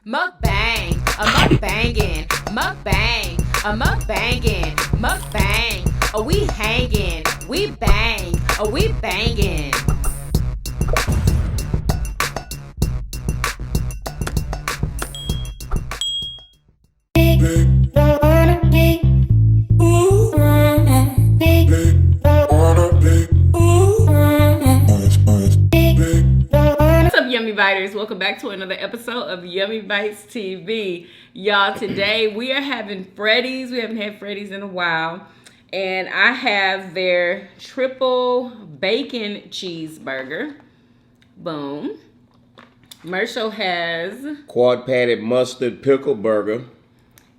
Mukbang, a mukbangin', mukbang, a mukbangin', mukbang. Oh, we hangin', we bang, oh, we bangin'. Yummybiters, welcome back to another episode of Yummybitestv. Y'all, today we are having Freddies. We haven't had Freddies in a while. And I have their triple bacon cheeseburger. Boom. Marshall has quad patted mustard pickle burger.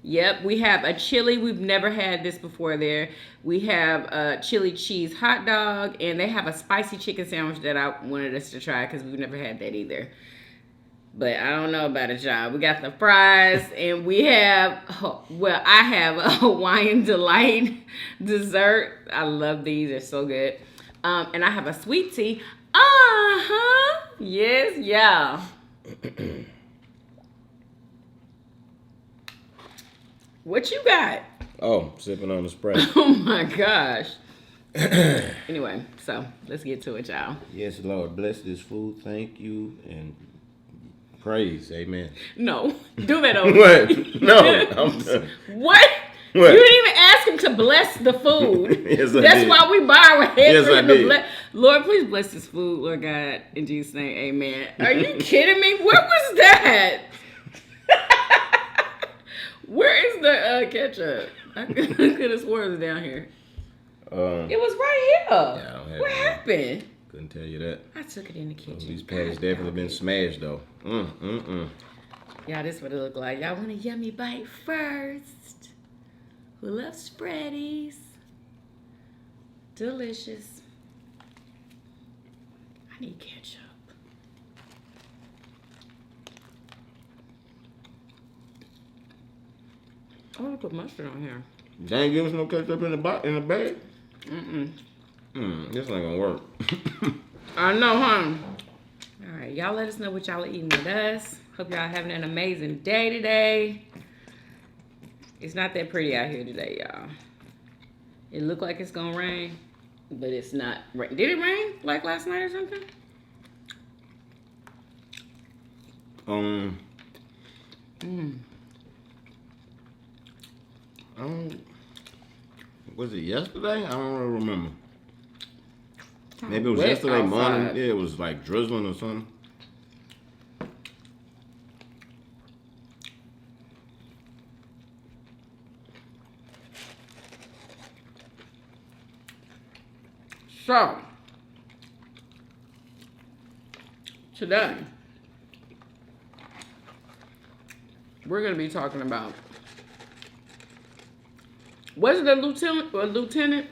Yep, we have a chili. We've never had this before there. We have a chili cheese hot dog, and they have a spicy chicken sandwich that I wanted us to try because we've never had that either. But I don't know about it, y'all. We got the fries, and we have, well, I have a Hawaiian Delight dessert. I love these. They're so good. And I have a sweet tea. Yes, y'all. What you got? Oh, sipping on the Sprite. Oh my gosh. Anyway, so let's get to it, y'all. Yes, Lord, bless this food. Thank you and praise. Amen. No, do that over. What? No, I'm done. What? You didn't even ask him to bless the food. Yes, I That's did. why we bow our head Yes, for I him to did. bless. Lord, please bless this food, Lord God, in Jesus' name, amen. Are you kidding me? What was that? Where is the ketchup? I could have sworn it was down here. It was right here. Yeah, I don't have what happened? Couldn't tell you that. I took it in the kitchen. These patties definitely been smashed though. Y'all, this is what it look like. Y'all want a yummy bite first? Who loves Freddies? Delicious. I need ketchup. I want to put mustard on here. They ain't give us no ketchup in the bag. This ain't gonna work. I know, huh? All right, y'all let us know what y'all are eating with us. Hope y'all having an amazing day today. It's not that pretty out here today, y'all. It look like it's gonna rain, but it's not. Did it rain like last night or something? Was it yesterday? I don't really remember. Maybe it was Wet yesterday outside. morning. Yeah, it was like drizzling or something. So, today, we're going to be talking about, was it a lieutenant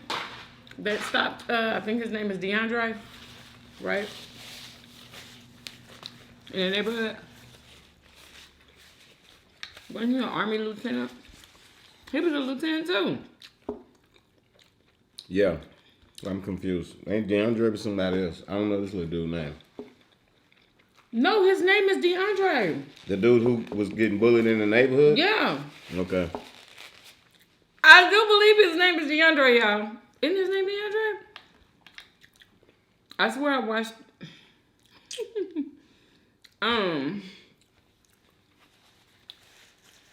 that stopped, I think his name is DeAndre, right? In the neighborhood? Wasn't he an Army lieutenant? He was a lieutenant too. Yeah, I'm confused. Ain't DeAndre or somebody else? I don't know this little dude name. No, his name is DeAndre. The dude who was getting bullied in the neighborhood? Yeah. Okay. I do believe his name is DeAndre, y'all. Isn't his name DeAndre? I swear I watched.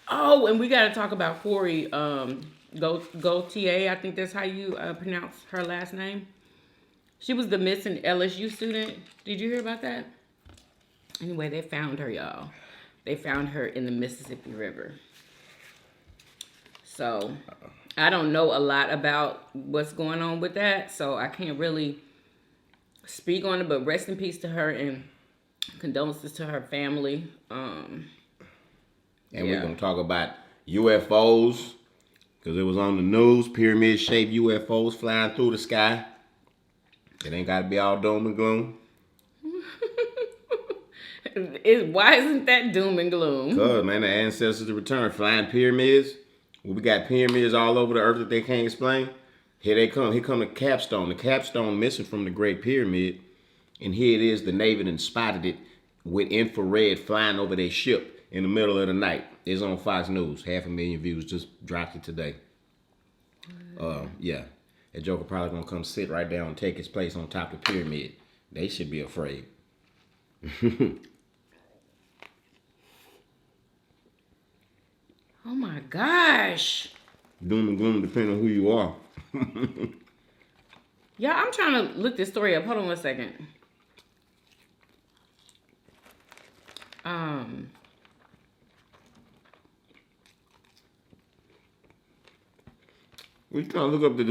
Oh, and we got to talk about Corey. Gautier. I think that's how you pronounce her last name. She was the missing LSU student. Did you hear about that? Anyway, they found her, y'all. They found her in the Mississippi River. So, I don't know a lot about what's going on with that, so I can't really speak on it, but rest in peace to her and condolences to her family. And we're going to talk about UFOs, because it was on the news, pyramid-shaped UFOs flying through the sky. It ain't got to be all doom and gloom. Why isn't that doom and gloom? Because, man, the ancestors return. Flying pyramids. We got pyramids all over the earth that they can't explain. Here they come. Here come the capstone. The capstone missing from the Great Pyramid. And here it is. The Navy done spotted it with infrared flying over their ship. in the middle of the night. It's on Fox News. 500,000 views. Just dropped it today. Yeah. That joker probably gonna come sit right down and take his place on top of the pyramid. They should be afraid. Oh my gosh. Doom and gloom depending on who you are. Yeah, I'm trying to look this story up. Hold on one second. We trying to look up the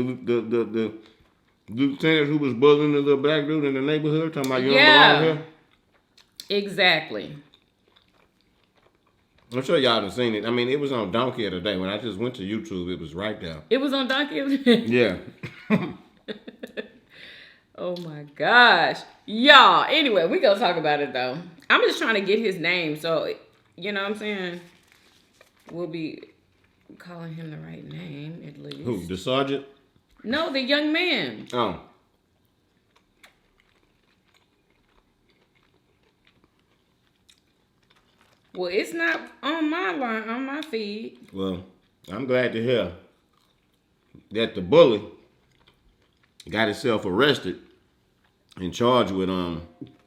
lieutenant who was bullying the little black dude in the neighborhood. Talking about you don't belong here. Exactly. I'm sure y'all have seen it. I mean, it was on Donkey the other day. When I just went to YouTube, it was right there. It was on Donkey? Yeah. Oh my gosh. Y'all, anyway, we gonna talk about it though. I'm just trying to get his name, so, you know what I'm saying? We'll be calling him the right name, at least. Who, the sergeant? No, the young man. Oh. Well, it's not on my line, on my feed. Well, I'm glad to hear that the bully got himself arrested and charged with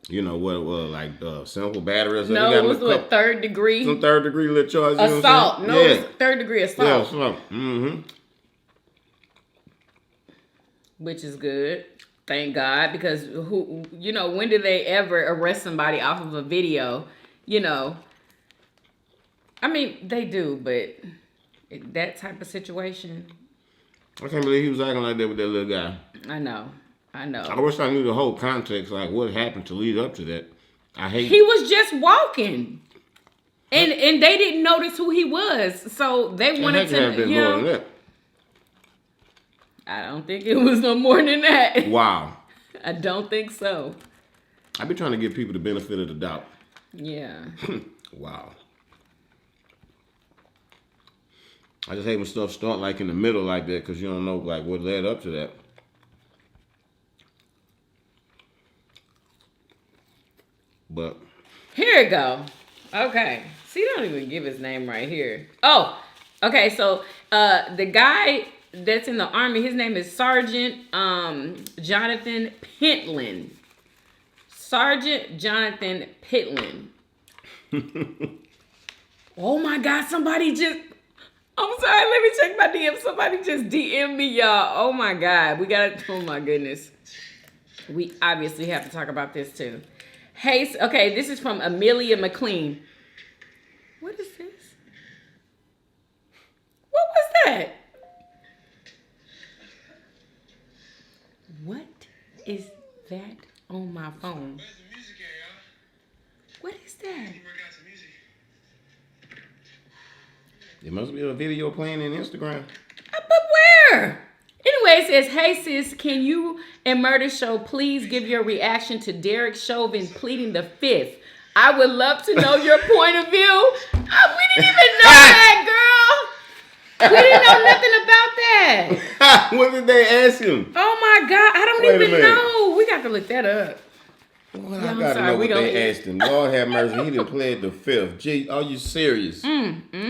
you know what it was, like simple battery or something. No, it was what, third degree? Some third degree little charge. Assault. No, yeah. It was third degree assault. Yeah, assault. Mm-hmm. Which is good. Thank God, because who, you know, when did they ever arrest somebody off of a video? You know, I mean, they do, but that type of situation. I can't believe he was acting like that with that little guy. I know. I wish I knew the whole context, like what happened to lead up to that. He was just walking, and they didn't notice who he was, so they wanted to. Have been more than that. I don't think it was no more than that. Wow. I don't think so. I be trying to give people the benefit of the doubt. Yeah. Wow. I just hate when stuff start like in the middle like that because you don't know like what led up to that. But here you go. Okay. See, they don't even give his name right here. Oh, okay. So the guy that's in the Army, his name is Sergeant Jonathan Pentland. Sergeant Jonathan Pentland. Oh my God, somebody just... I'm sorry, let me check my DM. Somebody just DM me, y'all. Oh my God. We gotta... Oh my goodness. We obviously have to talk about this too. Hey, okay, this is from Amelia McLean. What is this? What was that? What is that on my phone? Where's the music at, y'all? What is that? Work out some music. there must be a video playing in Instagram. But where? Anyway, it says, hey sis, can you and Murder Show please give your reaction to Derek Chauvin pleading the fifth? I would love to know your point of view. We didn't even know that, girl. We didn't know nothing about that. What did they ask him? Oh my God, I don't Wait a even minute. know. We got to look that up. Well, Yeah, I I'm gotta sorry, know we what gonna they eat. asked him. Lord have mercy, he done pled the fifth. Gee, are you serious?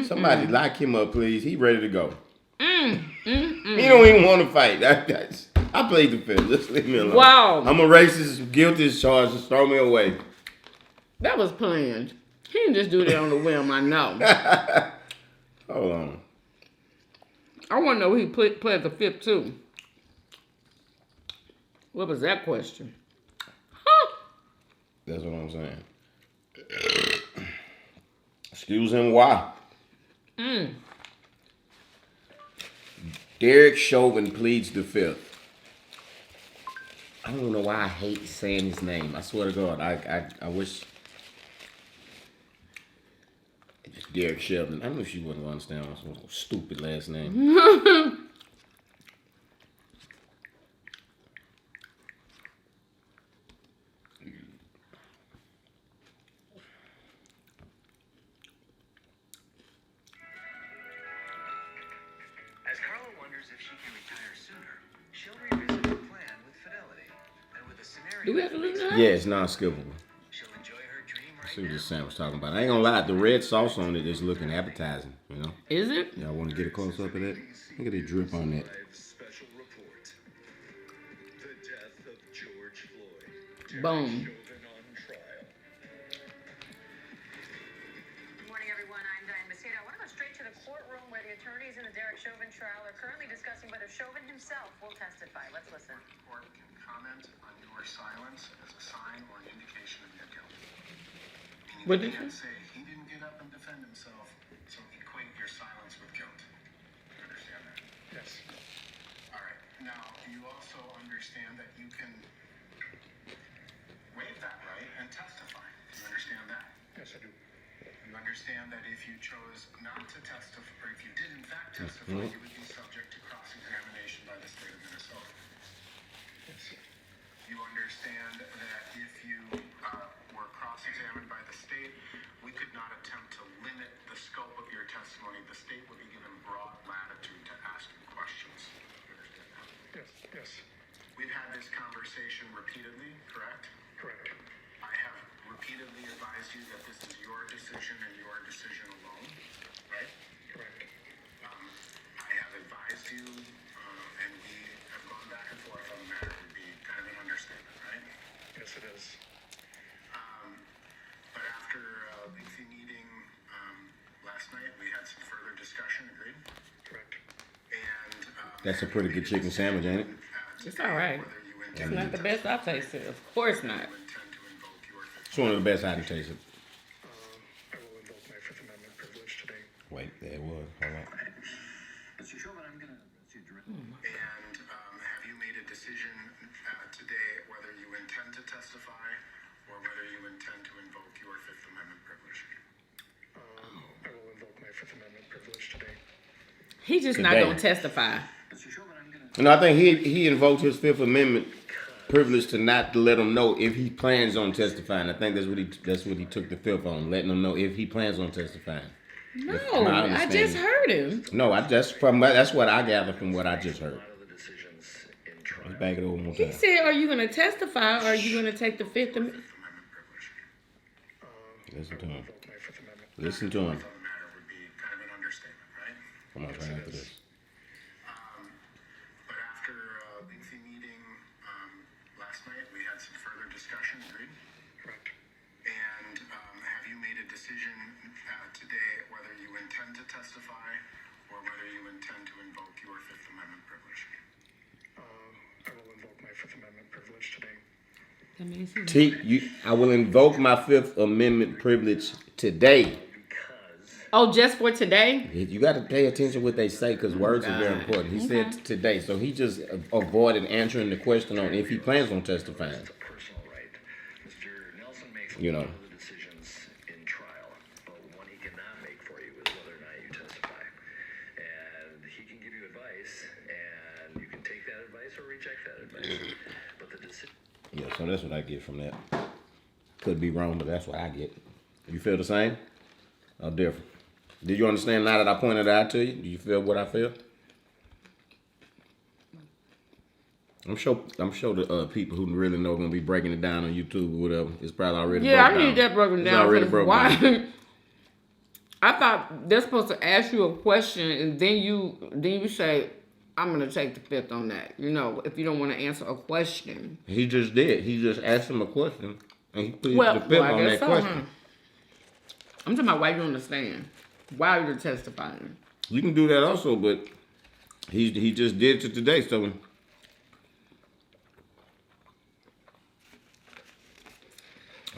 Somebody lock him up, please. He ready to go. He don't even want to fight. I played the fifth. Just leave me alone. Wow. I'm a racist, guilty as charged. Just throw me away. That was planned. He didn't just do that on the whim, I know. Hold on. I want to know who he pled the fifth to. What was that question? Huh? That's what I'm saying. Excuse him, why? Derek Chauvin pleads the fifth. I don't know why I hate saying his name. I swear to God, I wish. Derek Chauvin. I knew she wouldn't understand my stupid last name. As Carla wonders if she can retire sooner, she'll revisit her plan with Fidelity. And with a scenario... Do we have to lose that? Yeah, it's non-skippable. She'll enjoy her dream right See what this sandwich talking about. I ain't gonna lie, the red sauce on it is looking appetizing, you know? Is it? Y'all want to get a close up of that? Look at the drip on that. Special report. The death of George Floyd. Boom. Chauvin on trial. Good morning, everyone. I'm Diane Macedo. I want to go straight to the courtroom where the attorneys in the Derek Chauvin trial are currently discussing whether Chauvin himself will testify. Let's listen. The court can comment on your silence as a sign or an indication of your guilt. Meaning What you did can't you- say he didn't get up and defend himself, so equate your silence with guilt. You understand that? Yes. All right. Now, you also understand that you can waive that right and testify. Do you understand that? Yes, I do. You understand that if you chose not to testify, or if you did in fact testify, you would be subject to cross-examination by the state of Minnesota. Yes. You understand that if you were cross-examined by the state, we could not attempt to limit the scope of your testimony. The state would be given broad latitude to ask you questions. You understand that? Yes, yes. We've had this conversation repeatedly, correct? Correct. I have repeatedly advised you that this is your decision and your decision alone, right? Correct. I have advised you, and we have gone back and forth on the matter, would be kind of an understatement, right? Yes, it is. But after a lengthy meeting last night, we had some further discussion, agreed? Correct. And That's a pretty good chicken sandwich, ain't it? It's all right. It's not the best I've tasted. Of course not. It's one of the best I can taste it. I will invoke my Fifth Amendment privilege today. Wait, there it was. Hold on. Mr. Chauvin, I'm going to see you directly. And have you made a decision today whether you intend to testify or whether you intend to invoke your Fifth Amendment privilege? I will invoke my Fifth Amendment privilege today. He's just not Today. gonna testify. Mr. Chauvin, I'm going to... No, I think he invoked his Fifth Amendment privilege to not let him know if he plans on testifying. I think that's what he took the fifth on, letting him know if he plans on testifying. No, my I just understanding. heard him. No, that's what I gathered from what I just heard. of the decisions in trial. Let's back it over one more He time. said, "Are you gonna testify? Or are you gonna take the Fifth Amendment?" Listen to him. Invoke my Fifth Amendment Listen to him. on the matter would be kind of an understatement, right? Come on, right after this. But after a lengthy meeting last night, we had some further discussion, agreed? Correct. And have you made a decision today whether you intend to testify or whether you intend to invoke your Fifth Amendment privilege? I will invoke my Fifth Amendment privilege today. That means he- I will invoke my Fifth Amendment privilege today. Oh, just for today? You got to pay attention what they say because words are very important. He said today, so he just avoided answering the question on if he plans on testifying. Personal right. Mr. Nelson makes You know. all of the decisions in trial, but one he cannot make for you is whether or not you testify. And he can give you advice, and you can take that advice or reject that advice. But the decision. Yeah, so that's what I get from that. Could be wrong, but that's what I get. You feel the same or different? Did you understand now that I pointed it out to you? Do you feel what I feel? I'm sure the people who really know are gonna be breaking it down on YouTube or whatever. It's probably already Yeah, I broke need down. that broken It's down. already 'Cause broke why? down. I thought they're supposed to ask you a question and then you say, "I'm gonna take the fifth on that." You know, if you don't want to answer a question. He just did. He just asked him a question and he put the fifth I on guess that so, question. huh? I'm talking about why you understand. Why you're testifying. You can do that also, but he just did it today, so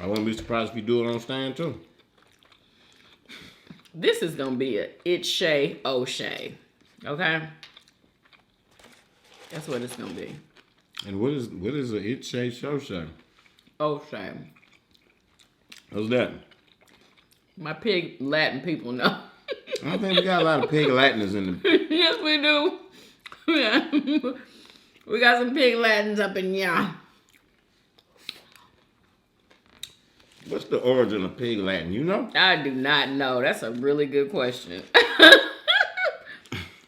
I wouldn't be surprised if you do it on stand too. This is gonna be a It's Shay O'Shea. Okay? That's what it's gonna be. And what is a It Shay Show Show? O'Shea. What's that? My pig Latin people know. I don't think we got a lot of pig Latiners in the. Yes, we do. Yeah. We got some pig Latins up in y'all. What's the origin of pig Latin? You know? I do not know. That's a really good question.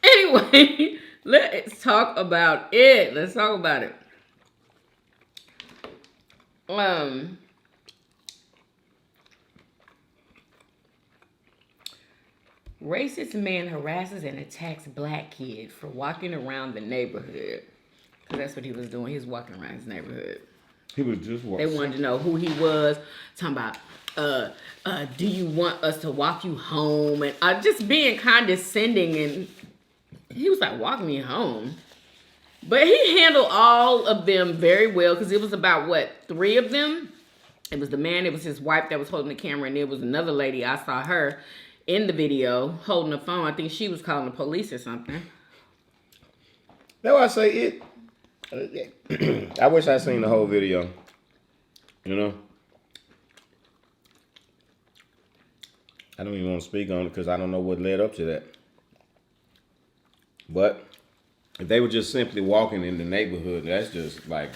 Anyway, let's talk about it. Let's talk about it. Racist man harasses and attacks black kid for walking around the neighborhood. Cause that's what he was doing. He was walking around his neighborhood. He was just walking. They wanted to know who he was. Talking about, do you want us to walk you home? And just being condescending. And he was like, walk me home. But he handled all of them very well. Because it was about, what, 3 of them? It was the man, it was his wife that was holding the camera. And there was another lady, I saw her in the video holding the phone. I think she was calling the police or something. That's why I say it. I wish I seen the whole video. You know, I don't even want to speak on it because I don't know what led up to that. But if they were just simply walking in the neighborhood, that's just like,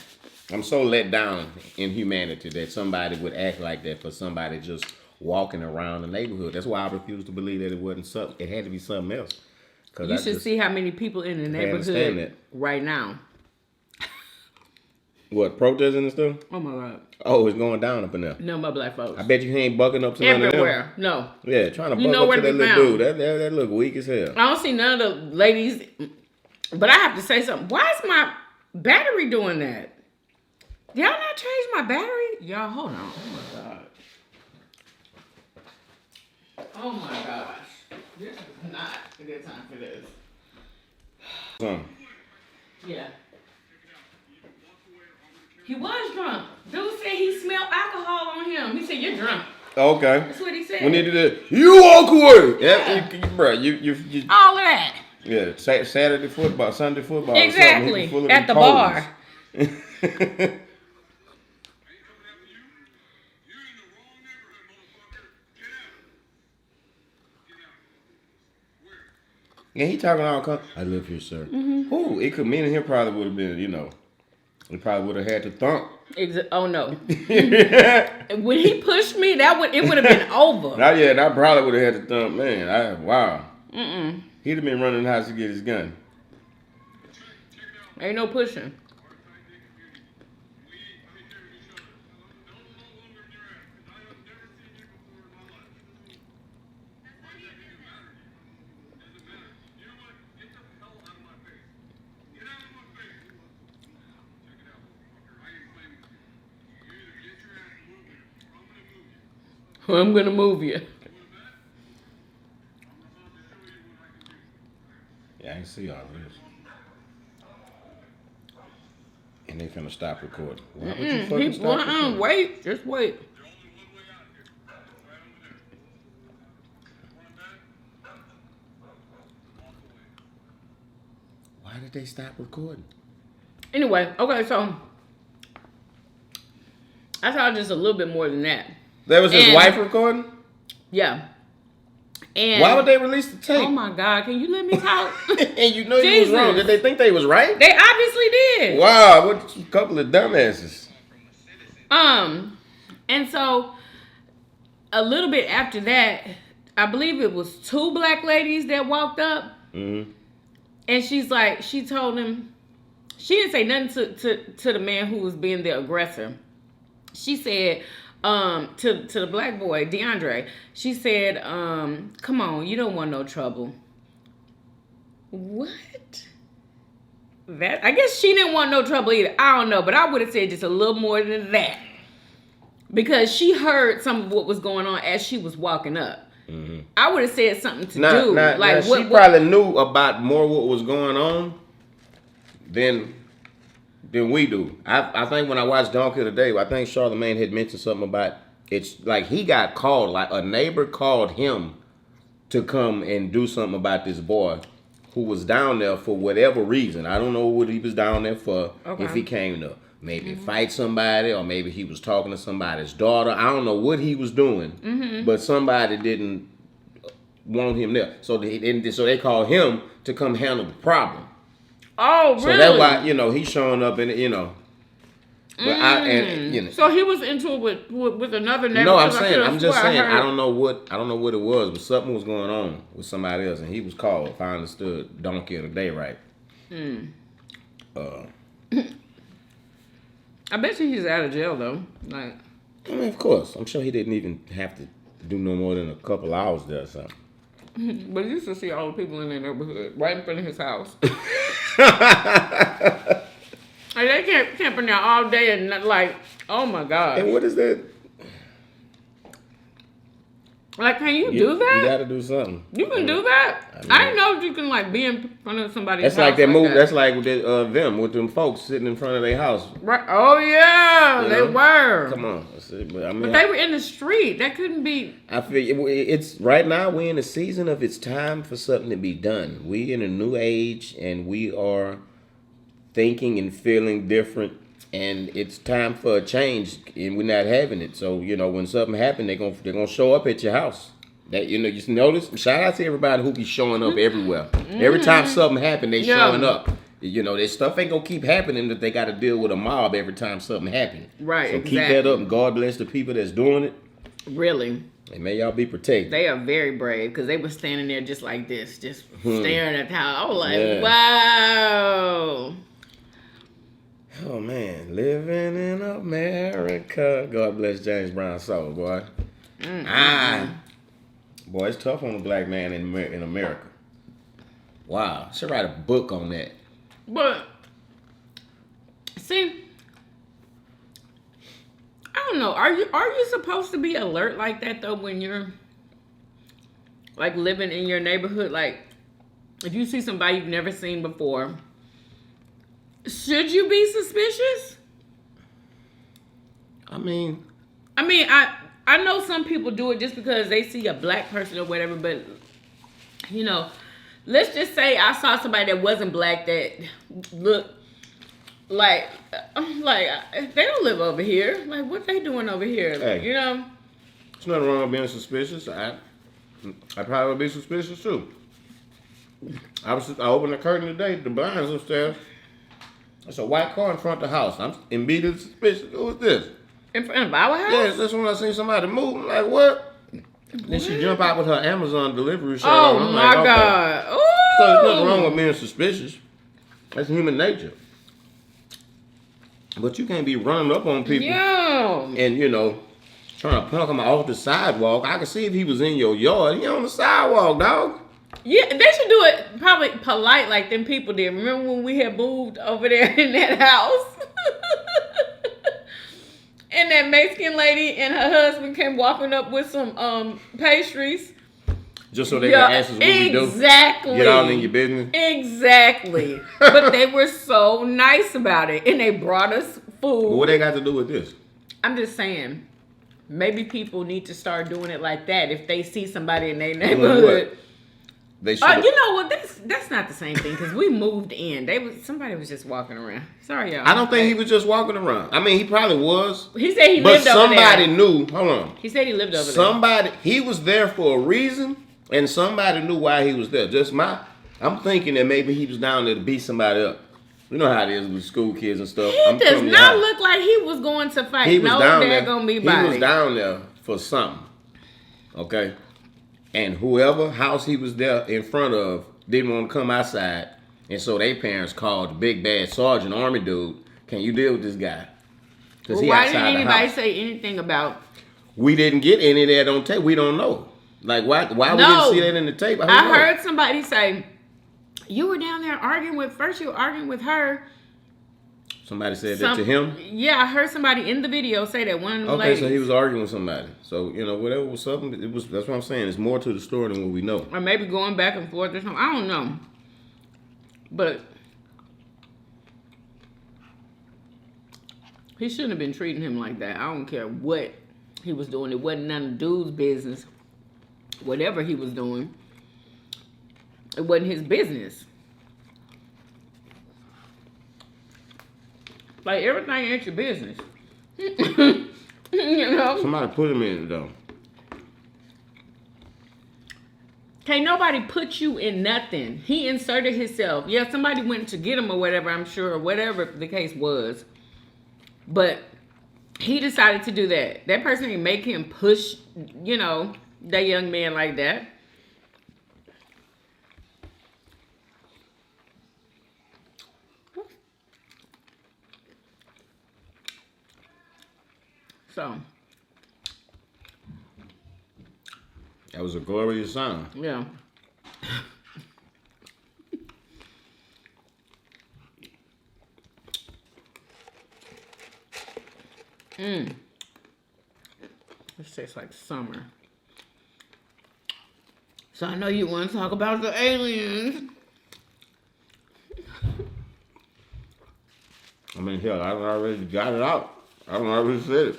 I'm so let down in humanity that somebody would act like that for somebody just walking around the neighborhood. That's why I refuse to believe that it wasn't something. It had to be something else. You should see how many people in the neighborhood right now. What, protesting and stuff? Oh my God. Oh, it's going down up in there. No, my black folks. I bet you he ain't bucking up to none of them. Everywhere. No. Yeah, trying to buck up to that little dude. That look weak as hell. I don't see none of the ladies, but I have to say something. Why is my battery doing that? Y'all not change my battery? Y'all, hold on. Oh my God. Oh my gosh. This is not a good time for this. Yeah. He was drunk. Dude said he smelled alcohol on him. He said, you're drunk. Okay. That's what he said. We need to do, you walk away. Yeah. Bro, you all of that. Yeah, Saturday football, Sunday football. Exactly. At the bar. Yeah, he talking all I live here, sir. Who? It could mean him probably would have been, you know, he probably would have had to thump. Oh no! When he pushed me, it would have been over. I probably would have had to thump. Man, wow. He'd have been running the house to get his gun. Ain't no pushing. I'm gonna move you. Yeah, I can see all this. And they finna stop recording. Why would you fucking stop recording? Wait, just wait. Why did they stop recording? Anyway, okay, so I saw just a little bit more than that. That was his wife recording? Yeah. And why would they release the tape? Oh my God, can you let me talk? And you know you was wrong. Did they think they was right? They obviously did. Wow, what a couple of dumbasses. And so a little bit after that, I believe it was 2 black ladies that walked up. Mm-hmm. And she's like, she told him, she didn't say nothing to the man who was being the aggressor. She said, to the black boy, DeAndre, she said, come on, you don't want no trouble. What? That, I guess she didn't want no trouble either. I don't know, but I would have said just a little more than that. Because she heard some of what was going on as she was walking up. Mm-hmm. I would have said something to do. Like she probably knew about more what was going on than we do. I think when I watched Donkey today, I think Charlamagne had mentioned something about it's like he got called, like a neighbor called him to come and do something about this boy who was down there for whatever reason. I don't know what he was down there for. Okay. If he came to maybe fight somebody, or maybe he was talking to somebody's daughter. I don't know what he was doing, but somebody didn't want him there. So they called him to come handle the problem. Oh, really? So that's why, he's showing up in it, But So he was into it with another neighbor. No, I'm just saying, I don't know what it was, but something was going on with somebody else, and he was called, if I understood Donkey of the Day right. I bet you he's out of jail though. Like, I mean, of course. I'm sure he didn't even have to do no more than a couple hours there or something. But you used to see all the people in the neighborhood right in front of his house. And they camping there all day and like, oh my God. And what is that? Like, can you do that? You gotta do something. You can do that? I didn't know if you can like be in front of somebody's house. That's like that movie. That's like with them with them folks sitting in front of their house. Right. Oh yeah, they were. Come on, but they were in the street. That couldn't be. I feel it's right now. We're in a season of it's time for something to be done. We in a new age, and we are thinking and feeling different, and it's time for a change, and we're not having it. So when something happens, they're gonna show up at your house. That you just notice. Shout out to everybody who be showing up everywhere. Every time something happens, they showing up. Their stuff ain't gonna keep happening that they got to deal with a mob every time something happens. Right. So keep that up, and God bless the people that's doing it. Really. And may y'all be protected. They are very brave because they were standing there just like this, just staring at the house. I was like, wow. Oh man, living in America. God bless James Brown's soul, boy. Boy, it's tough on a black man in America. Wow, I should write a book on that. But see, I don't know. Are you supposed to be alert like that though when you're like living in your neighborhood? Like, if you see somebody you've never seen before, should you be suspicious? I mean, I know some people do it just because they see a black person or whatever, but let's just say I saw somebody that wasn't black that looked like they don't live over here. Like, what they doing over here? Hey, There's nothing wrong with being suspicious. I probably would be suspicious too. I opened the curtain today, the blinds upstairs. There's a white car in front of the house. I'm immediately suspicious. Who is this? In front of our house? Yes, that's when I seen somebody move. I'm like, what? Then she jump out with her Amazon delivery shirt on. Oh I'm my like, God. Okay. So there's nothing wrong with being suspicious. That's human nature. But you can't be running up on people and, trying to punk them off the sidewalk. I can see if he was in your yard. He on the sidewalk, dog. Yeah, they should do it probably polite like them people did. Remember when we had moved over there in that house? And that Mexican lady and her husband came walking up with some pastries. Just so they can ask us what we do. Exactly. Get all in your business. Exactly. But they were so nice about it. And they brought us food. But what they got to do with this? I'm just saying, maybe people need to start doing it like that if they see somebody in their neighborhood. They should. You know what? That's not the same thing because we moved in. Somebody was just walking around. Sorry, y'all. I don't think he was just walking around. I mean, he probably was. He said he lived over there. But somebody knew. Hold on. He said he lived over there. He was there for a reason, and somebody knew why he was there. I'm thinking that maybe he was down there to beat somebody up. You know how it is with school kids and stuff. He does not look like he was going to fight. He was down there. He was down there for something. Okay. And whoever house he was there in front of didn't want to come outside. And so their parents called the big bad sergeant army dude. Can you deal with this guy? Because why didn't anybody say anything about? We didn't get any of that on tape. We don't know. Like why we didn't see that in the tape? I heard somebody say, you were down there arguing with her. Somebody said that to him? Yeah, I heard somebody in the video say that, one of the ladies. So he was arguing with somebody. So, whatever was something, that's what I'm saying. It's more to the story than what we know. Or maybe going back and forth or something. I don't know. But he shouldn't have been treating him like that. I don't care what he was doing. It wasn't none of the dude's business. Whatever he was doing, it wasn't his business. Like, everything ain't your business. Somebody put him in it, though. Can't nobody put you in nothing. He inserted himself. Yeah, somebody went to get him or whatever, I'm sure, or whatever the case was. But he decided to do that. That person didn't make him push, that young man like that. So. That was a glorious song. Yeah. This tastes like summer. So I know you want to talk about the aliens. I mean, hell, I already got it out. I already said it.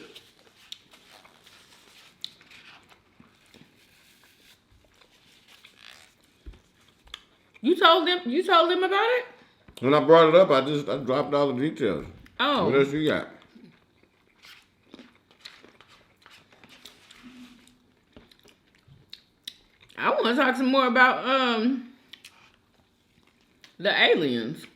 You told them about it? When I brought it up, I dropped all the details. Oh. What else you got? I want to talk some more about the aliens.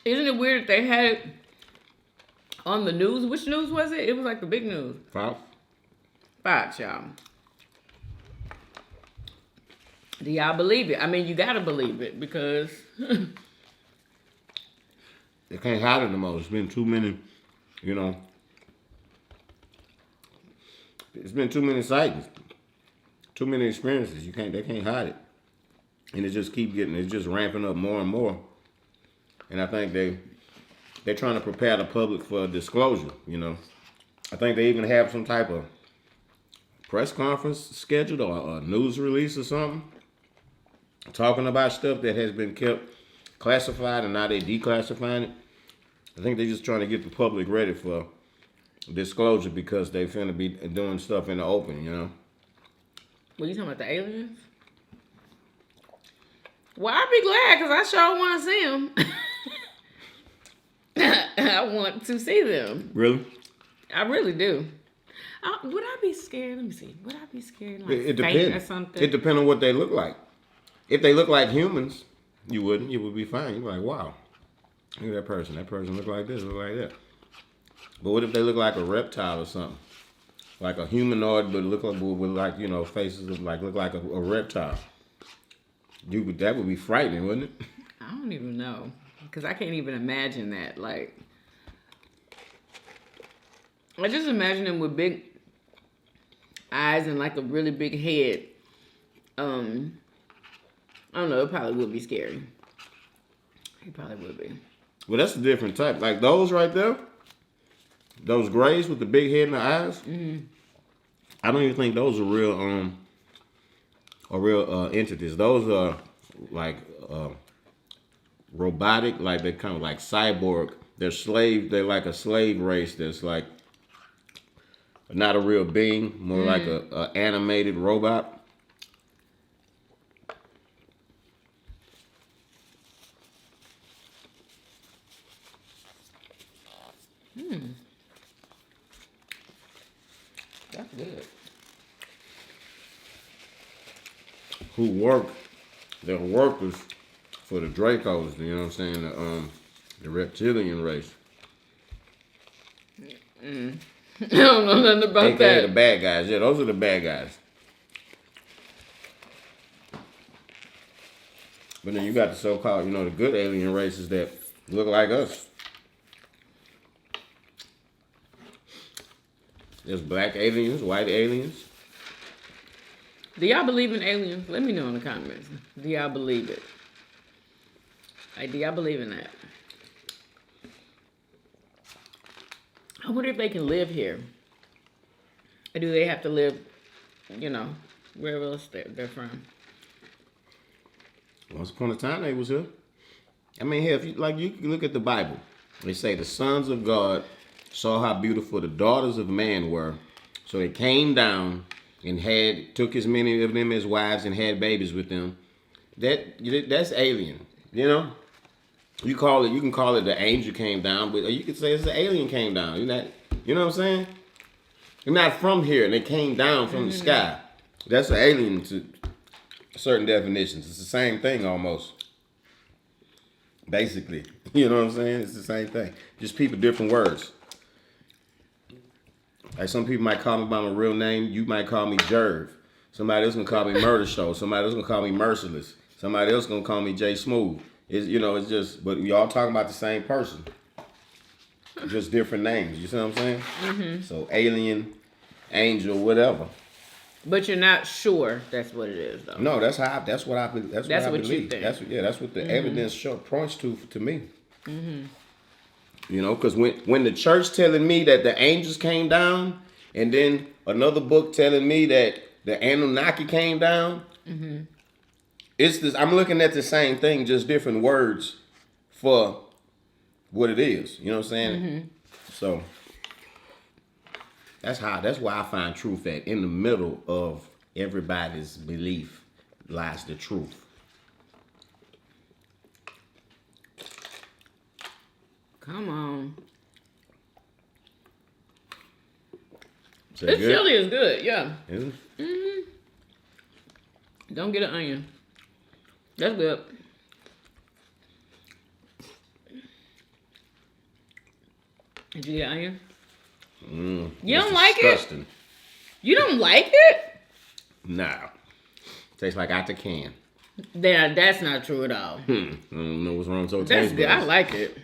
Isn't it weird that they had it on the news? Which news was it? It was like the big news. Fox, y'all. Do y'all believe it? I mean, you gotta believe it because They can't hide it no more. It's been too many, you know. It's been too many sightings, too many experiences. They can't hide it, and it just it's just ramping up more and more. And I think they're trying to prepare the public for a disclosure. You know, I think they even have some type of press conference scheduled or a news release or something, talking about stuff that has been kept classified and now they declassifying it. I think they're just trying to get the public ready for disclosure because they finna be doing stuff in the open, you know. What, you talking about the aliens? Well, I'd be glad because I sure want to see them. I want to see them. Really? I really do. Would I be scared? Let me see. Would I be scared? Like It faint depends. or something? It depends on what they look like. If they look like humans, you wouldn't. You would be fine. You'd be like, wow, look at that person. That person look like this, look like that. But what if they look like a reptile or something? Like a humanoid, but look like with like, you know, faces of like look like a reptile. That would be frightening, wouldn't it? I don't even know because I can't even imagine that. Like, I just imagine them with big eyes and like a really big head. I don't know. It probably would be scary. It probably would be. Well, that's a different type. Like those right there, those grays with the big head and the eyes. Mm-hmm. I don't even think those are real entities. Those are like robotic, like they're kind of like cyborg. They're like a slave race that's like not a real being, more like a animated robot. That's good. They're workers for the Dracos, you know what I'm saying? The reptilian race. I don't know nothing about AKA that. the bad guys. Yeah, those are the bad guys. But then you got the so-called, you know, the good alien races that look like us. There's black aliens, white aliens. Do y'all believe in aliens? Let me know in the comments. Do y'all believe it? Like, do y'all believe in that? I wonder if they can live here. Or do they have to live, you know, wherever else they're from? Once upon a time, they was here. I mean, here, if you can look at the Bible. They say the sons of God saw how beautiful the daughters of man were, so they came down and took as many of them as wives and had babies with them. That's alien, you know. You can call it the angel came down, but you could say it's the alien came down. You know what I'm saying? They're not from here, and they came down from the sky. That's an alien to certain definitions. It's the same thing almost. Basically, you know what I'm saying? It's the same thing. Just people different words. Like some people might call me by my real name. You might call me Jerv. Somebody else gonna call me Murder Show. Somebody else gonna call me Merciless. Somebody else gonna call me Jay Smooth. It's just, but we all talking about the same person. Just different names. You see what I'm saying? Mm-hmm. So alien, angel, whatever. But you're not sure that's what it is, though. No, that's what I believe. That's what I what you believe. think. That's what the evidence points to me. You know, because when the church telling me that the angels came down, and then another book telling me that the Anunnaki came down, it's this. I'm looking at the same thing, just different words for what it is. You know what I'm saying? So that's why I find truth at. In the middle of everybody's belief lies the truth. Come on. So This good? chili is good, yeah. Is it? Don't get an onion. That's good. Did you get an onion? You It's don't like disgusting. it? You don't like it? No. Tastes like out the can. That's not true at all. I don't know what's wrong with your That's taste good. I buds. like it.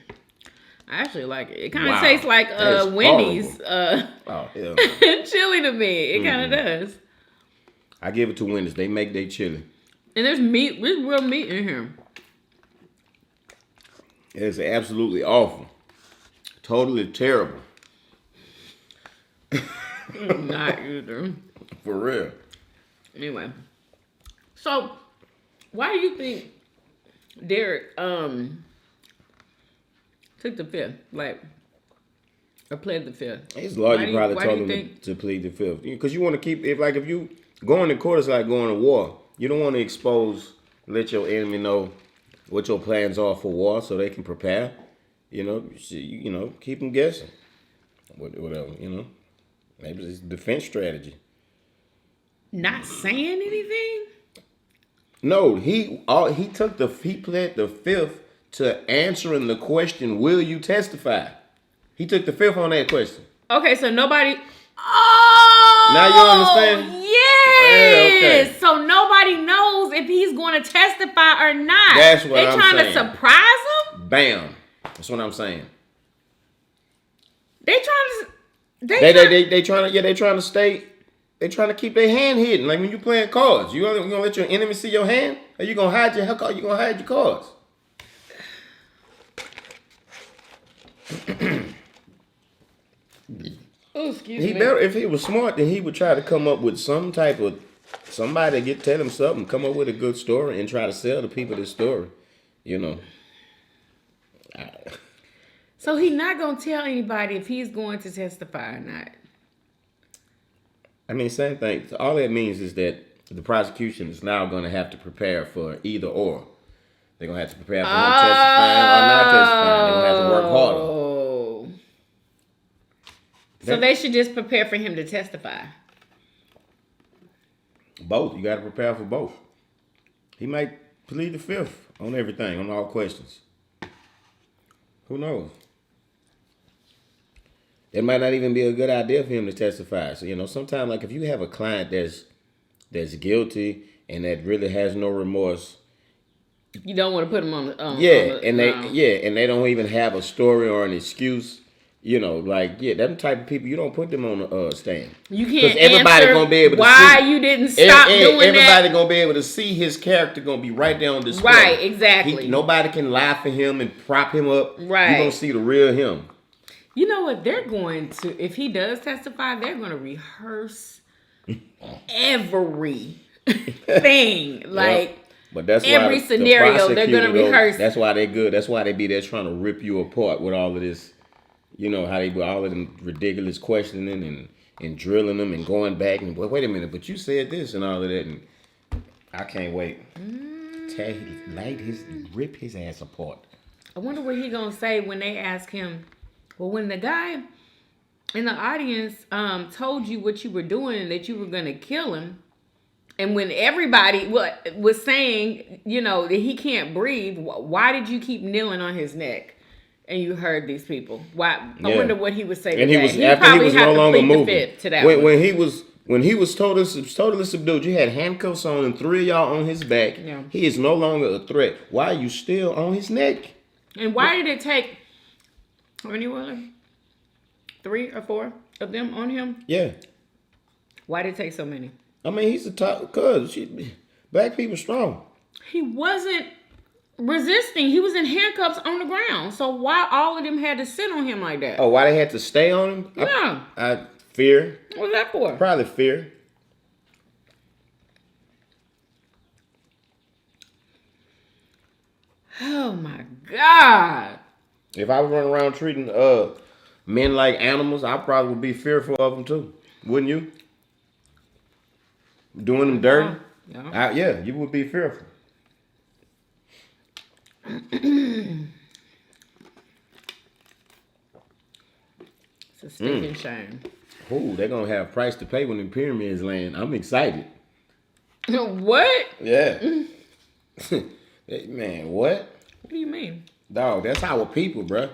I actually like it. It kind of Wow. tastes like That's Wendy's Oh, hell. chili to me. It kind of does. I give it to Wendy's. They make their chili. And there's meat. There's real meat in here. It's absolutely awful. Totally terrible. Not either. For real. Anyway. So, why do you think Derek took the fifth? Like, or pled the fifth? His lawyer probably why told do you him think? to plead the fifth. Because you want to keep, if you going to court is like going to war. You don't want to let your enemy know what your plans are for war so they can prepare. You know, keep them guessing. Whatever, you know. Maybe it's a defense strategy. Not saying anything? No, he pled the fifth to answering the question, will you testify? He took the fifth on that question. Okay, so nobody. Oh! Now you understand? Yes! Yeah, okay. So nobody knows if he's going to testify or not. That's what I'm trying saying. to surprise him? Bam. That's what I'm saying. They trying to. They trying to keep their hand hidden. Like when you playing cards, you gonna let your enemy see your hand, or you gonna hide your cards. Oh, excuse He me. better, if he was smart, then he would try to come up with some type of somebody to tell him something, come up with a good story, and try to sell the people this story. You know. So he's not going to tell anybody if he's going to testify or not. I mean, same thing. So all that means is that the prosecution is now going to have to prepare for either or. They're going to have to prepare for him testifying or not testifying. They're going to have to work harder. Oh. So they should just prepare for him to testify. Both. You got to prepare for both. He might plead the fifth on everything, on all questions. Who knows? It might not even be a good idea for him to testify. So, you know, sometimes, like, if you have a client that's guilty and that really has no remorse. You don't want to put him on the... and they don't even have a story or an excuse. You know, like, them type of people, you don't put them on the stand. You can't everybody answer gonna be able to why see. you didn't stop doing that. Everybody gonna be able to see his character gonna be right there on display. Right, exactly. Nobody can lie for him and prop him up. Right. You're gonna see the real him. You know what? They're going to, if he does testify, they're going to rehearse everything. Like, but that's every why scenario they're going to rehearse. That's why they're good. That's why they be there trying to rip you apart with all of this. You know, how they do all of them ridiculous questioning and drilling them and going back and, wait a minute, but you said this and all of that. And I can't wait. Rip his ass apart. I wonder what he going to say when they ask him, well, when the guy in the audience told you what you were doing and that you were going to kill him, and when everybody was saying, you know, that he can't breathe, why did you keep kneeling on his neck? And you heard these people. Why? I wonder what he would say to and that. He was no longer moving. To that when he was totally subdued, you had handcuffs on and 3 of y'all on his back. Yeah. He is no longer a threat. Why are you still on his neck? And why did it take, how many were there? 3 or 4 of them on him? Yeah. Why did it take so many? I mean, he's the top, cause black people strong. He wasn't resisting. He was in handcuffs on the ground. So why all of them had to sit on him like that? Oh, why they had to stay on him? Yeah. I fear. What was that for? Probably fear. Oh my God. If I was running around treating men like animals, I probably would be fearful of them too. Wouldn't you? Doing them dirty? Yeah. Yeah, you would be fearful. It's a stinking shame. Ooh, they're gonna have a price to pay when the pyramids land. I'm excited. What? Yeah. Man, what? What do you mean? Dog, that's our people, bruh.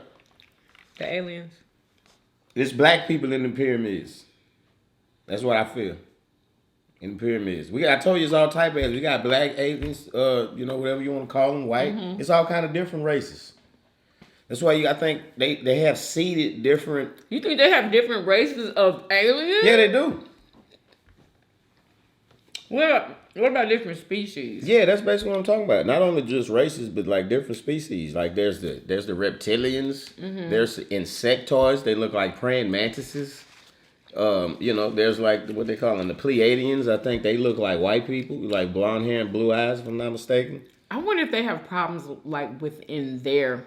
The aliens? It's black people in the pyramids. That's what I feel. In the pyramids. I told you it's all type of aliens. We got black aliens, whatever you want to call them, white. Mm-hmm. It's all kind of different races. That's why I think they have seeded different. You think they have different races of aliens? Yeah, they do. What about different species? Yeah, that's basically what I'm talking about. Not only just races, but like different species. Like there's the reptilians. Mm-hmm. There's the insectoids. They look like praying mantises. There's like what they call them, the Pleiadians. I think they look like white people, like blonde hair and blue eyes, if I'm not mistaken. I wonder if they have problems like within their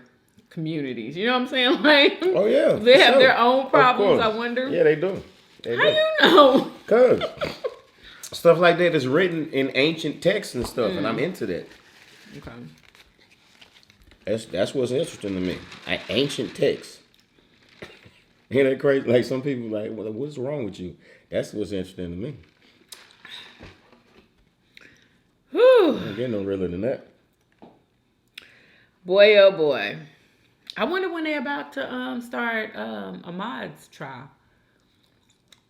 communities. You know what I'm saying? Like, oh yeah, they have their own problems. I wonder. Yeah, they do. How you know? Cause stuff like that is written in ancient texts and stuff, and I'm into that. Okay. That's what's interesting to me. Ancient texts. Ain't that crazy? Like some people like, well, what's wrong with you? That's what's interesting to me. Whew. I'm getting no realer than that. Boy, oh boy. I wonder when they're about to start Ahmad's trial.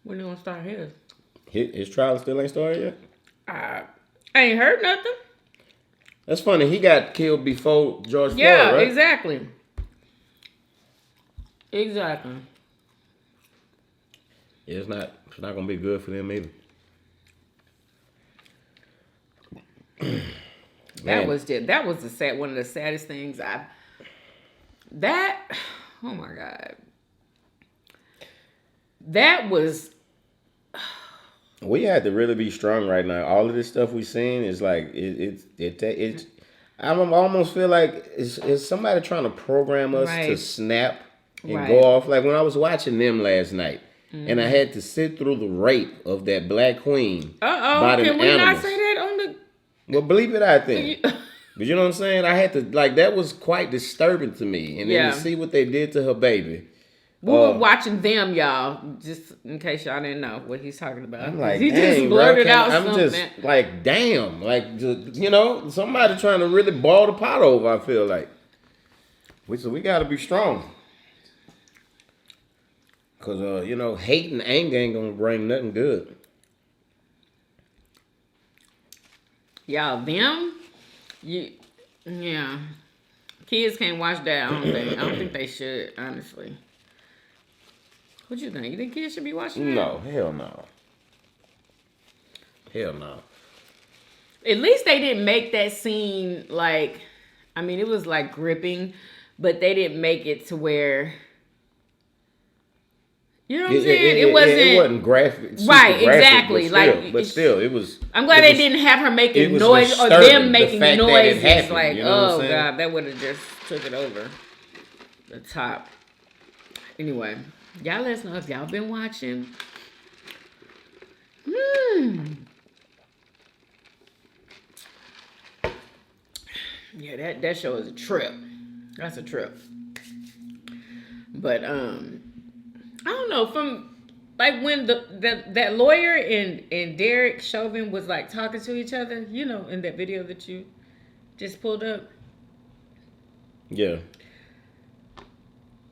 When they gonna start his? His trial still ain't started yet? I ain't heard nothing. That's funny. He got killed before George Floyd, yeah, right? Exactly. Exactly. Yeah, it's not gonna be good for them either. That was the sad, one of the saddest things oh my God. That was. We had to really be strong right now. All of this stuff we seeing is like it's. I almost feel like it's somebody trying to program us to snap and go off. Like when I was watching them last night, and I had to sit through the rape of that black queen. By them can we animals. not say that on the? Well, believe it, I think. But you know what I'm saying? I had to that was quite disturbing to me, and then to see what they did to her baby. We were watching them, y'all. Just in case y'all didn't know what he's talking about. I'm like, he dang, just blurted out I'm something. just like, damn, like, somebody trying to really boil the pot over. I feel like, so we got to be strong, cause hate and anger ain't gonna bring nothing good. Y'all, kids can't watch that. I don't think they should, honestly. What you think? You think kids should be watching that? No, hell no. Hell no. At least they didn't make that scene like, I mean, it was like gripping, but they didn't make it to where, you know what I'm saying? It wasn't graphic. Right, graphic, exactly. But still, it was. I'm glad they didn't have her making noise or them making noises. Happened, like, oh God, that would have just took it over the top. Anyway, y'all let us know if y'all been watching. Yeah, that show is a trip. That's a trip. But I don't know, from like when that lawyer and Derek Chauvin was like talking to each other, in that video that you just pulled up. Yeah.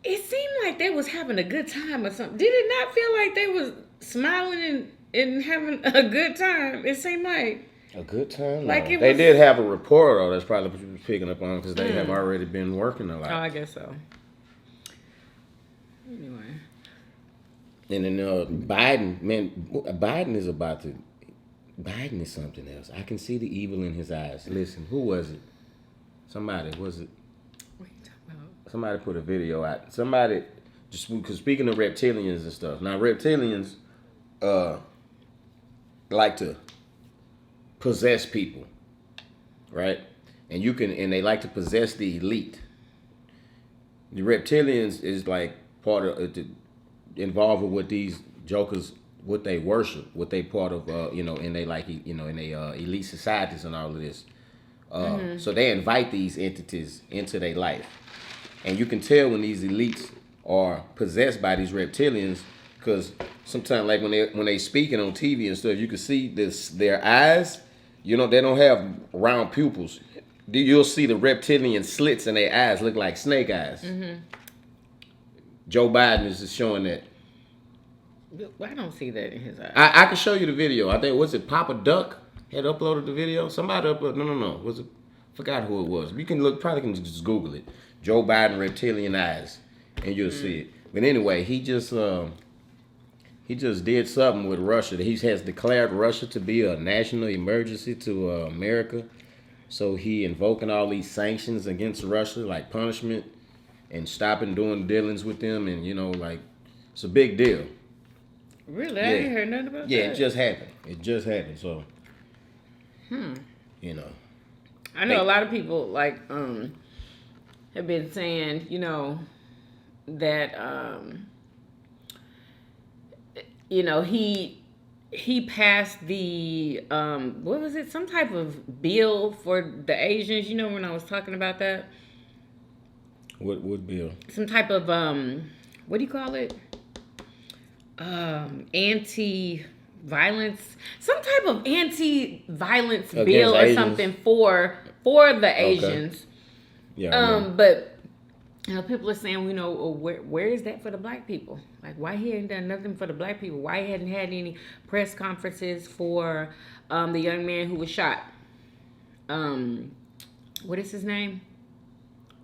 It seemed like they was having a good time or something. Did it not feel like they was smiling and having a good time? It seemed like a good time. Like they did have a report, though. That's probably what you were picking up on because they have already been working a lot. Oh, I guess so. Anyway, And then Biden, man, Biden is something else. I can see the evil in his eyes. Listen, who was it? Somebody, was it? What are you talking about? Somebody put a video out. Somebody, just because speaking of reptilians and stuff. Now, reptilians like to possess people, right? And they like to possess the elite. The reptilians is like part of involved with what these jokers, what they worship, what they part of, and they like, in they elite societies and all of this. So they invite these entities into their life, and you can tell when these elites are possessed by these reptilians, because sometimes, like when they speaking on TV and stuff, you can see their eyes. They don't have round pupils. You'll see the reptilian slits in their eyes look like snake eyes. Mm-hmm. Joe Biden is just showing that. I don't see that in his eyes. I can show you the video. I think, was it Papa Duck had uploaded the video? Somebody uploaded. No. Was it? Forgot who it was. You can probably can just Google it. Joe Biden reptilian eyes, and you'll see it. But anyway, he just did something with Russia. He has declared Russia to be a national emergency to America. So he invoking all these sanctions against Russia, like punishment, and stopping doing dealings with them, and it's a big deal. Really? Yeah. I ain't heard nothing about that. Yeah, it just happened. So, I know a lot of people have been saying, that he passed the what was it? Some type of bill for the Asians. When I was talking about that. What bill? Some type of what do you call it? Anti-violence. Some type of anti-violence bill or Asians. something for the Asians. Yeah. But people are saying, where is that for the black people? Like, why he ain't done nothing for the black people? Why he hadn't had any press conferences for the young man who was shot? What is his name?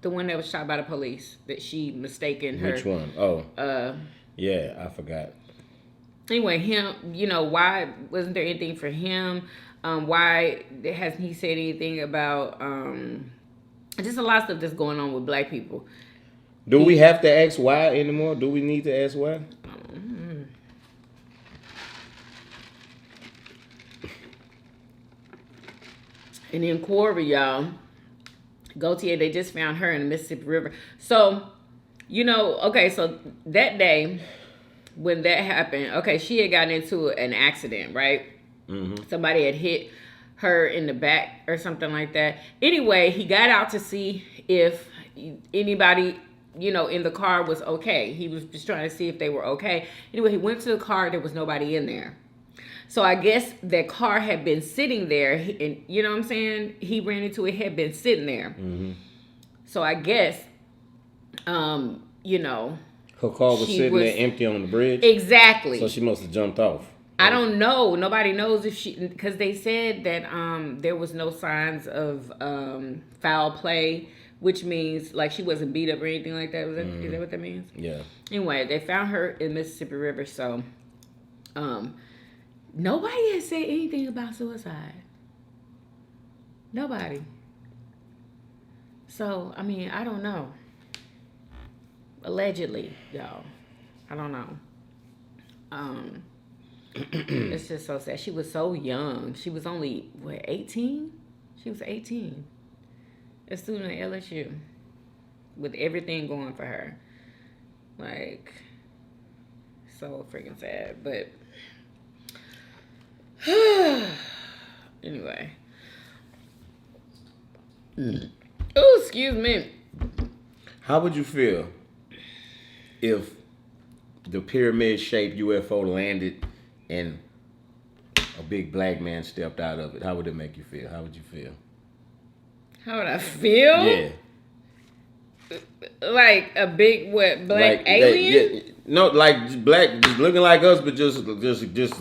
The one that was shot by the police that she mistaken her. Which one? Oh. Yeah, I forgot. Anyway, him. Why wasn't there anything for him? Why hasn't he said anything about just a lot of stuff that's going on with black people? Do we have to ask why anymore? Do we need to ask why? And then Corey, y'all, Gautier, they just found her in the Mississippi River. So, okay, so that day when that happened, okay, she had gotten into an accident, right? Mm-hmm. Somebody had hit her in the back or something like that. Anyway, he got out to see if anybody, in the car was okay. He was just trying to see if they were okay. Anyway, he went to the car. There was nobody in there. So I guess that car had been sitting there. And you know what I'm saying? He ran into it, had been sitting there. Mm-hmm. So I guess, her car was sitting there empty on the bridge? Exactly. So she must have jumped off. I don't know. Nobody knows if she, because they said that there was no signs of foul play, which means like she wasn't beat up or anything like that. Is that what that means? Yeah. Anyway, they found her in Mississippi River. So, nobody has said anything about suicide. Nobody. So, I mean, I don't know. Allegedly, y'all. I don't know. It's just so sad. She was so young. She was only, 18? She was 18. A student at LSU. With everything going for her. Like, so freaking sad. But, anyway. Oh, excuse me. How would you feel if the pyramid-shaped UFO landed and a big black man stepped out of it? How would it make you feel? How would you feel? How would I feel? Yeah. Like a big black alien? No, like black, just looking like us, but just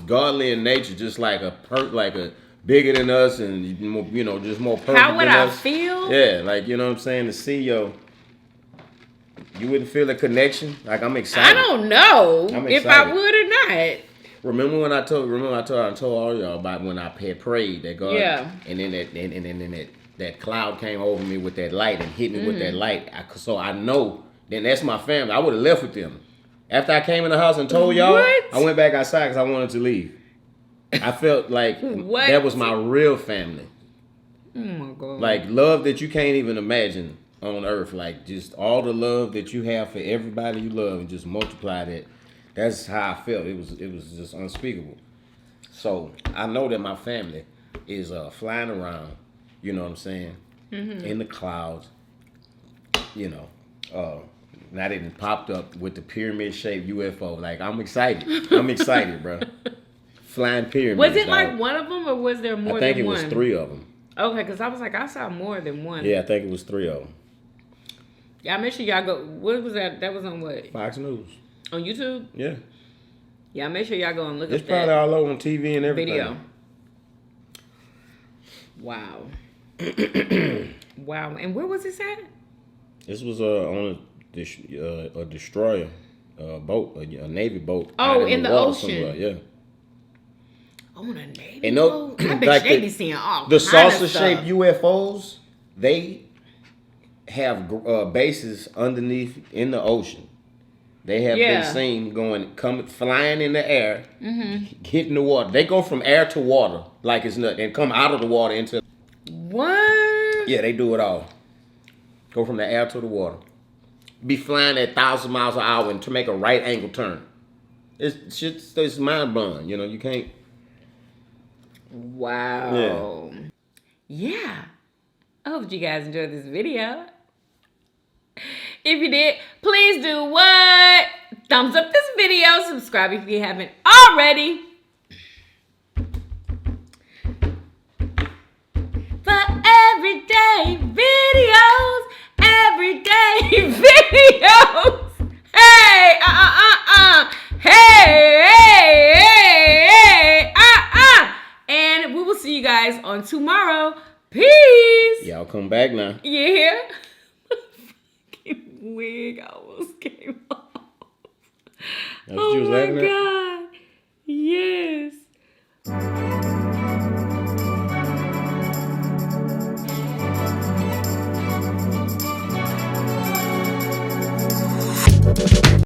godly in nature, just like a bigger than us, and more, just more perfect. How would than I us. feel? Yeah, like, you know what I'm saying, to see your You wouldn't feel a connection? Like, I'm excited. I don't know I'm if I excited. would or not. Remember when I told all y'all about when I had prayed that God, and then that cloud came over me with that light and hit me with that light. So I know then that's my family. I would have left with them. After I came in the house and told y'all, I went back outside because I wanted to leave. I felt like that was my real family. Oh my God. Like love that you can't even imagine on earth. Like just all the love that you have for everybody you love and just multiply that. That's how I felt. It was just unspeakable. So I know that my family is flying around, you know what I'm saying, in the clouds, you know. Now they done popped up with the pyramid-shaped UFO. Like, I'm excited. I'm excited, bro. Flying pyramids. Was it like one of them or was there more than one? I think it was 3 of them. Okay, because I was like, I saw more than one. Yeah, I think it was 3 of them. Y'all make sure y'all go. What was that? That was on what? Fox News. On YouTube? Yeah. Y'all make sure y'all go and look It's at that. It's probably all over on TV and everything. Video. Wow. Wow. And where was this at? This was on a destroyer boat, a Navy boat. Oh, in the ocean. Somewhere. Yeah. On a Navy boat? I bet like they be seeing all the kind of saucer-shaped UFOs, they have bases underneath in the ocean. They have been seen flying in the air, hitting the water. They go from air to water like it's nothing, and come out of the water into. What? Yeah, they do it all. Go from the air to the water. Be flying at 1,000 miles an hour and to make a right angle turn. It's mind blowing. You know, you can't. Wow. Yeah. I hope you guys enjoyed this video. If you did, please do what? Thumbs up this video. Subscribe if you haven't already. For everyday videos. Everyday videos. Hey, Hey, And we will see you guys on tomorrow. Peace. Y'all come back now. Yeah. Wig almost came off. That's what you was laughing at? God. Yes.